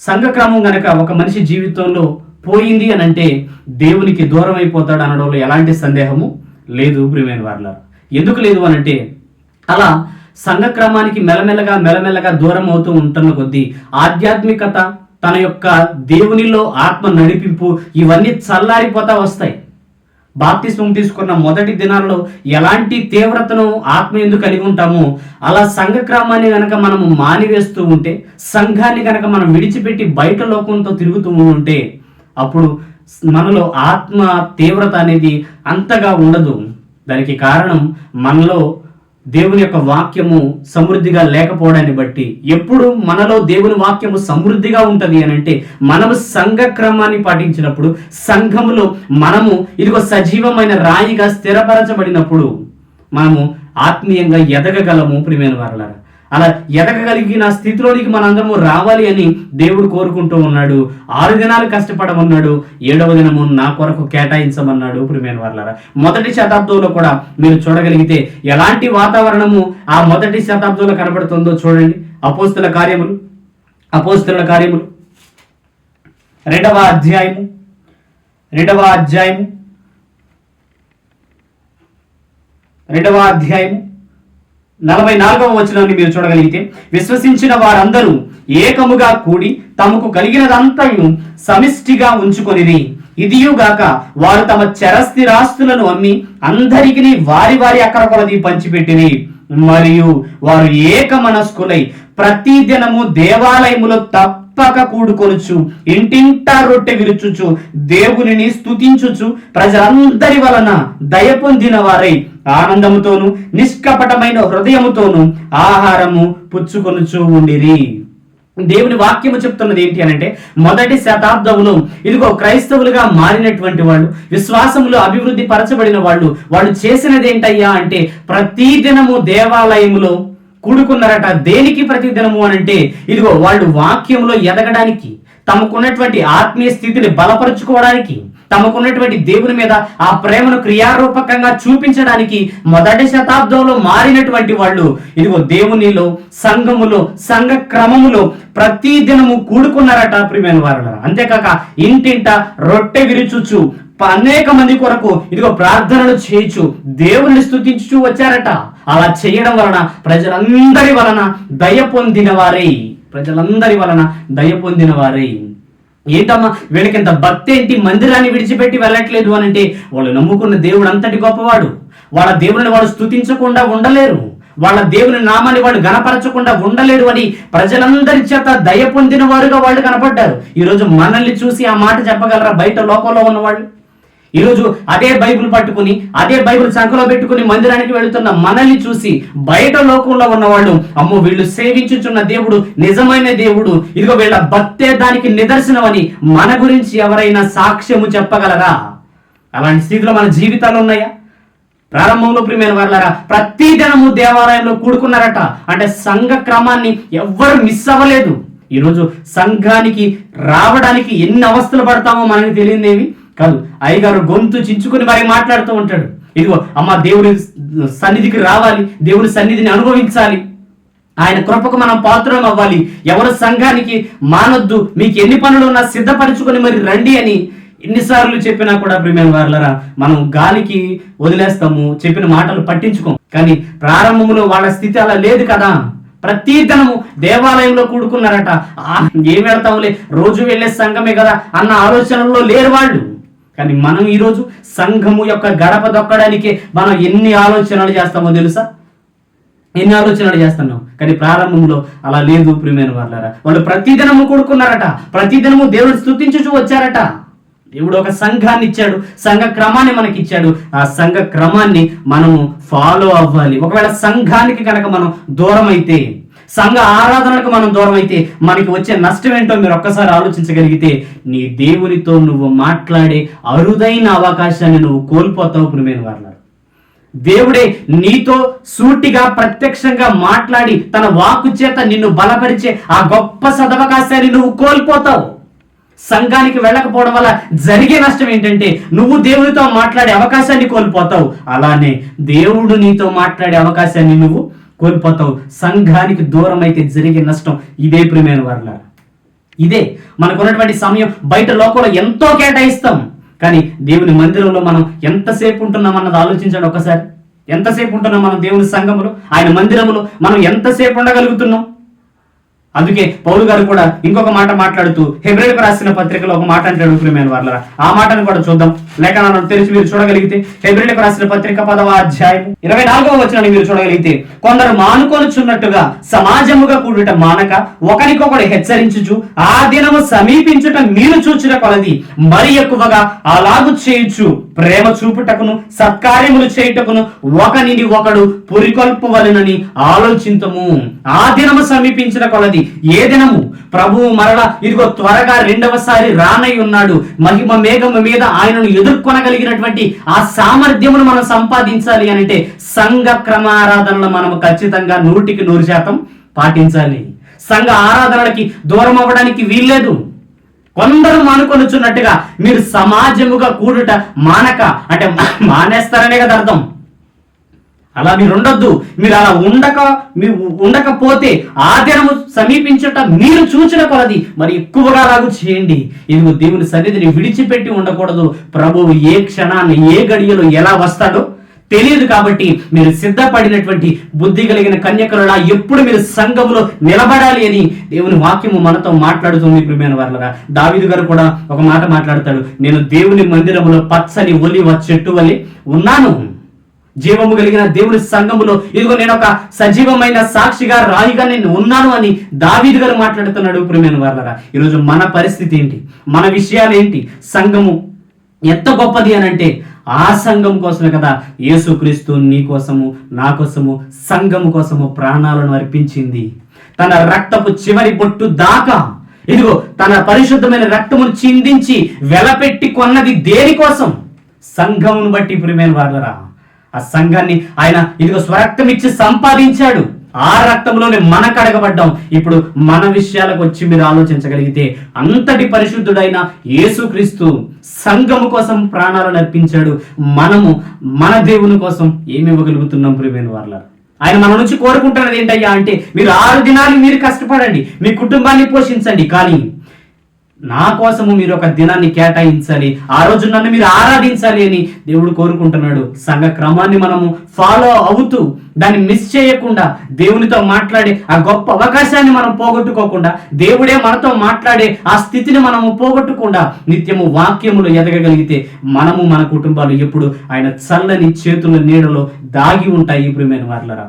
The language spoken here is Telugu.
సంఘక్రమం గనక ఒక మనిషి జీవితంలో పోయింది అని అంటే దేవునికి దూరం అయిపోతాడు అనడంలో ఎలాంటి సందేహము లేదు ప్రియమైన వారలారా. ఎందుకు లేదు అనంటే అలా సంఘక్రమానికి మెల్లమెల్లగా దూరం అవుతూ ఉంటున్న కొద్దీ ఆధ్యాత్మికత, తన యొక్క దేవునిలో ఆత్మ నడిపింపు ఇవన్నీ చల్లారిపోతా వస్తాయి. బాప్తిస్మం తీసుకున్న మొదటి దినాల్లో ఎలాంటి తీవ్రతను ఆత్మ ఎందుకు కలిగి ఉంటామో అలా సంఘక్రమాన్ని గనక మనము మానివేస్తూ ఉంటే, సంఘాన్ని గనక మనం విడిచిపెట్టి బయట లోకంతో తిరుగుతూ ఉంటే అప్పుడు మనలో ఆత్మ తీవ్రత అనేది అంతగా ఉండదు. దానికి కారణం మనలో దేవుని యొక్క వాక్యము సమృద్ధిగా లేకపోవడాన్ని బట్టి. ఎప్పుడు మనలో దేవుని వాక్యము సమృద్ధిగా ఉంటుంది అని అంటే మనము సంఘక్రమాన్ని పాటించినప్పుడు, సంఘములో మనము ఇదిగో సజీవమైన రాయిగా స్థిరపరచబడినప్పుడు మనము ఆత్మీయంగా ఎదగగలము ప్రియమైన వారలారా. అలా ఎదగగలిగిన స్థితిలోనికి మనందరము రావాలి అని దేవుడు కోరుకుంటూ ఉన్నాడు. 6 దినాలు కష్టపడమన్నాడు, 7వ దినము నా కొరకు కేటాయించమన్నాడు ప్రియమైన వారలారా. మొదటి శతాబ్దంలో కూడా మీరు చూడగలిగితే ఎలాంటి వాతావరణము ఆ మొదటి శతాబ్దంలో కనబడుతుందో చూడండి. అపోస్తుల కార్యములు 2వ అధ్యాయము 44వ వచనాన్ని మీరు చూడగలిగితే, విశ్వసించిన వారందరూ ఏకముగా కూడి తమకు కలిగినదంతయు సమిష్టిగా ఉంచుకొనిరి. ఇదియుగాక వారు తమ చరస్థిరాస్తులను అమ్మి అందరికీ వారి వారి అక్కర కొలది పంచిపెట్టిరి. మరియు వారు ఏక మనస్కులై ప్రతి దినము దేవాలయములో తప్పక కూడుకొనుచు ఇంటింటా రొట్టె విరుచుచు దేవునిని స్తుతించుచు ప్రజలందరి వలన దయ పొందిన వారై ఆనందముతోను నిష్కపటమైన హృదయముతోను ఆహారము పుచ్చుకొనుచు ఉండిరి. దేవుని వాక్యము చెప్తున్నది ఏంటి అనంటే, మొదటి శతాబ్దంలో ఇదిగో క్రైస్తవులుగా మారినటువంటి వాళ్ళు, విశ్వాసములో అభివృద్ధి పరచబడిన వాళ్ళు చేసినది ఏంటయ్యా అంటే ప్రతిదినము దేవాలయములో కూడుకున్నారట. దేనికి ప్రతిదినము అనంటే ఇదిగో వాళ్ళు వాక్యంలో ఎదగడానికి, తమకున్నటువంటి ఆత్మీయ స్థితిని బలపరుచుకోవడానికి, తమకున్నటువంటి దేవుని మీద ఆ ప్రేమను క్రియారూపకంగా చూపించడానికి మొదటి శతాబ్దంలో మారినటువంటి వాళ్ళు ఇదిగో దేవునిలో, సంఘములో, సంఘ క్రమములో ప్రతి దినము కూడుకున్నారట ప్రియమైన వారలారా. అంతేకాక ఇంటింట రొట్టె విరుచుచు అనేక మంది కొరకు ఇదిగో ప్రార్థనలు చేయొచ్చు, దేవుని స్తుతించుచు వచ్చారట. అలా చేయడం వలన ప్రజలందరి వలన దయ పొందిన వారై ఏంటమ్మా వీళ్ళకి ఇంత భక్తి ఏంటి, మందిరాన్ని విడిచిపెట్టి వెళ్ళట్లేదు అని అంటే వాళ్ళు నమ్ముకున్న దేవుడు అంతటి గొప్పవాడు. వాళ్ళ దేవుని వాడు స్తుతించకుండా ఉండలేరు, వాళ్ళ దేవుని నామాన్ని వాడు గణపరచకుండా ఉండలేరు అని ప్రజలందరి చేత దయ పొందిన వారుగా వాళ్ళు కనపడ్డారు. ఈరోజు మనల్ని చూసి ఆ మాట చెప్పగలరా బయట లోకంలో ఉన్నవాళ్ళు? ఈరోజు అదే బైబిల్ పట్టుకుని, అదే బైబిల్ సంఖలో పెట్టుకుని మందిరానికి వెళుతున్న మనల్ని చూసి బయట లోకంలో ఉన్నవాళ్ళు అమ్మో వీళ్ళు సేవించుచున్న దేవుడు నిజమైన దేవుడు, ఇదిగో వీళ్ళ భక్తే దానికి నిదర్శనమని మన గురించి ఎవరైనా సాక్ష్యము చెప్పగలరా? అలాంటి స్థితిలో మన జీవితాలు ఉన్నాయా? ప్రారంభంలో ప్రియమైన వారలారా ప్రతి దినము దేవాలయంలో కూడుకున్నారట. అంటే సంఘ క్రమాన్ని ఎవ్వరు మిస్ అవ్వలేదు. ఈరోజు సంఘానికి రావడానికి ఎన్ని అవస్థలు పడతామో మనకి తెలియదేమి కాదు. అయ్యగారు గొంతు చించుకుని మరి మాట్లాడుతూ ఉంటాడు, ఇదిగో అమ్మ దేవుని సన్నిధికి రావాలి, దేవుని సన్నిధిని అనుభవించాలి, ఆయన కృపకు మనం పాత్రం అవ్వాలి, ఎవరు సంఘానికి మానొద్దు, మీకు ఎన్ని పనులు ఉన్నా సిద్ధపరచుకొని మరి రండి అని ఎన్నిసార్లు చెప్పినా కూడా ప్రియమైన వారలారా మనం గాలికి వదిలేస్తాము, చెప్పిన మాటలు పట్టించుకోం. కానీ ప్రారంభంలో వాళ్ళ స్థితి అలా లేదు కదా. ప్రతి దినము దేవాలయంలో కూడుకున్నారట. ఏం వెళ్తాములే, రోజు వెళ్ళే సంఘమే కదా అన్న ఆలోచనల్లో లేరు వాళ్ళు. కానీ మనం ఈరోజు సంఘము యొక్క గడప దొక్కడానికి మనం ఎన్ని ఆలోచనలు చేస్తామో తెలుసా? ఎన్ని ఆలోచనలు చేస్తున్నాం. కానీ ప్రారంభంలో అలా లేదు ప్రియమైన వారలారా. వాళ్ళు ప్రతిదినము కూడుకున్నారట, ప్రతిదినము దేవుని స్తుతించుచూ వచ్చారట. దేవుడు ఒక సంఘాన్ని ఇచ్చాడు, సంఘ క్రమాన్ని మనకి ఇచ్చాడు. ఆ సంఘ క్రమాన్ని మనము ఫాలో అవ్వాలి. ఒకవేళ సంఘానికి కనుక మనం దూరం అయితే, సంఘ ఆరాధనకు మనం దూరం అయితే మనకి వచ్చే నష్టం ఏంటో మీరు ఒక్కసారి ఆలోచించగలిగితే నీ దేవునితో నువ్వు మాట్లాడే అరుదైన అవకాశాన్ని నువ్వు కోల్పోతావు ప్రియమైన వారలారా. దేవుడే నీతో సూటిగా ప్రత్యక్షంగా మాట్లాడి తన వాక్కు చేత నిన్ను బలపరిచే ఆ గొప్ప సదవకాశాన్ని నువ్వు కోల్పోతావు. సంఘానికి వెళ్ళకపోవడం వల్ల జరిగే నష్టం ఏంటంటే నువ్వు దేవునితో మాట్లాడే అవకాశాన్ని కోల్పోతావు. అలానే దేవుడు నీతో మాట్లాడే అవకాశాన్ని నువ్వు కోల్పోతావు. సంఘానికి దూరం అయితే జరిగే నష్టం ఇదే ప్రియమైన వారలారా. ఇదే మనకున్నటువంటి సమయం. బయట లోకంలో ఎంతో కేటాయిస్తాం, కానీ దేవుని మందిరంలో మనం ఎంతసేపు ఉంటున్నాం అన్నది ఆలోచించండి ఒకసారి. ఎంతసేపు ఉంటున్నాం మనం దేవుని సంఘములో, ఆయన మందిరములో మనం ఎంతసేపు ఉండగలుగుతున్నాం? అందుకే పౌలు గారు కూడా ఇంకొక మాట మాట్లాడుతూ హెబ్రేయులకు రాసిన పత్రికలో ఒక మాట అంటాడు ప్రియమైన వారలారా. ఆ మాటను కూడా చూద్దాం. లేఖనాలను తెరిచి మీరు చూడగలిగితే హెబ్రేయులకు రాసిన పత్రిక 10వ అధ్యాయం 24వ వచనాన్ని మీరు చూడగలిగితే, కొందరు మానుకొనుచున్నట్టుగా సమాజముగా కూడుట మానక ఒకరికొకడు హెచ్చరించుచు ఆ దినము సమీపించుట మీరు చూచిన కొలది మరి ఎక్కువగా అలాగు చేయుచు ప్రేమ చూపుటకును సత్కార్యములు చేయుటకును ఒకనిని ఒకడు పురికొల్పవలెనని ఆలోచింతము. ఆ దినము సమీపించిన కొలది, ఏ దినము? ప్రభువు మరలా ఇదిగో త్వరగా రెండవసారి రానై ఉన్నాడు. మహిమ మేఘము మీద ఆయనను ఎదుర్కొనగలిగినటువంటి ఆ సామర్థ్యమును మనం సంపాదించాలి అంటే సంఘ క్రమారాధనలు మనం ఖచ్చితంగా 100% పాటించాలి. సంఘ ఆరాధనలకి దూరం అవ్వడానికి వీల్లేదు. కొందరు మానుకొనుచున్నట్టుగా మీరు సమాజముగా కూడుట మానక, అంటే మానేస్తారనే కదా అర్థం. అలా మీరు ఉండొద్దు. మీరు అలా ఉండకపోతే ఆ దినము సమీపించుట మీరు చూచిన కొలది మరి ఎక్కువగా లాగు చేయండి. ఇదిగో దేవుని సన్నిధిని విడిచిపెట్టి ఉండకూడదు. ప్రభువు ఏ క్షణాన్ని ఏ గడియలో ఎలా వస్తాడో తెలియదు. కాబట్టి మీరు సిద్ధపడినటువంటి బుద్ధి కలిగిన కన్యకలులా ఎప్పుడు మీరు సంఘములో నిలబడాలి అని దేవుని వాక్యము మనతో మాట్లాడుతుంది. ప్రియమైన వారలారా, దావీదు గారు కూడా ఒక మాట మాట్లాడతాడు, నేను దేవుని మందిరములో పచ్చని ఒలివ చెట్టు వలె ఉన్నాను. జీవము కలిగిన దేవుని సంఘములో ఇదిగో నేను ఒక సజీవమైన సాక్షిగా రాయిగా నేను ఉన్నాను అని దావీదు గారు మాట్లాడుతున్నాడు. ప్రియమైన వారలారా, ఈరోజు మన పరిస్థితి ఏంటి? మన విషయాలు ఏంటి? సంఘము ఎంత గొప్పది అని అంటే ఆ సంఘం కోసమే కదా యేసుక్రీస్తు నీ కోసము నా కోసము సంఘము కోసము ప్రాణాలను అర్పించింది. తన రక్తపు చివరి బొట్టు దాకా ఇదిగో తన పరిశుద్ధమైన రక్తమును చిందించి వెలపెట్టి కొన్నది దేనికోసం? సంఘమును బట్టి. ప్రియమైన వారలారా, ఆ సంఘాన్ని ఆయన ఇదిగో స్వరక్తం ఇచ్చి సంపాదించాడు. ఆ రక్తంలోనే మన కడగబడ్డాం. ఇప్పుడు మన విషయాలకు వచ్చి మీరు ఆలోచించగలిగితే అంతటి పరిశుద్ధుడైన యేసుక్రీస్తు సంఘము కోసం ప్రాణాలను అర్పించాడు. మనము మన దేవుని కోసం ఏమి ఇవ్వగలుగుతున్నాం? ప్రియమైన వారలారా, ఆయన మన నుంచి కోరుకుంటున్నది ఏంటయ్యా అంటే, మీరు 6 దినాలు మీరు కష్టపడండి, మీ కుటుంబాన్ని పోషించండి, కానీ నా కోసము మీరు ఒక దినాన్ని కేటాయించాలి, ఆ రోజు నన్ను మీరు ఆరాధించాలి అని దేవుడు కోరుకుంటున్నాడు. సంఘ క్రమాన్ని మనము ఫాలో అవుతూ దాన్ని మిస్ చేయకుండా, దేవునితో మాట్లాడే ఆ గొప్ప అవకాశాన్ని మనం పోగొట్టుకోకుండా, దేవుడే మనతో మాట్లాడే ఆ స్థితిని మనము పోగొట్టకుండా నిత్యము వాక్యములు ఎదగగలిగితే మనము మన కుటుంబాలు ఎప్పుడు ఆయన చల్లని చేతుల నీడలో దాగి ఉంటాయి. ప్రియమైన వారలారా,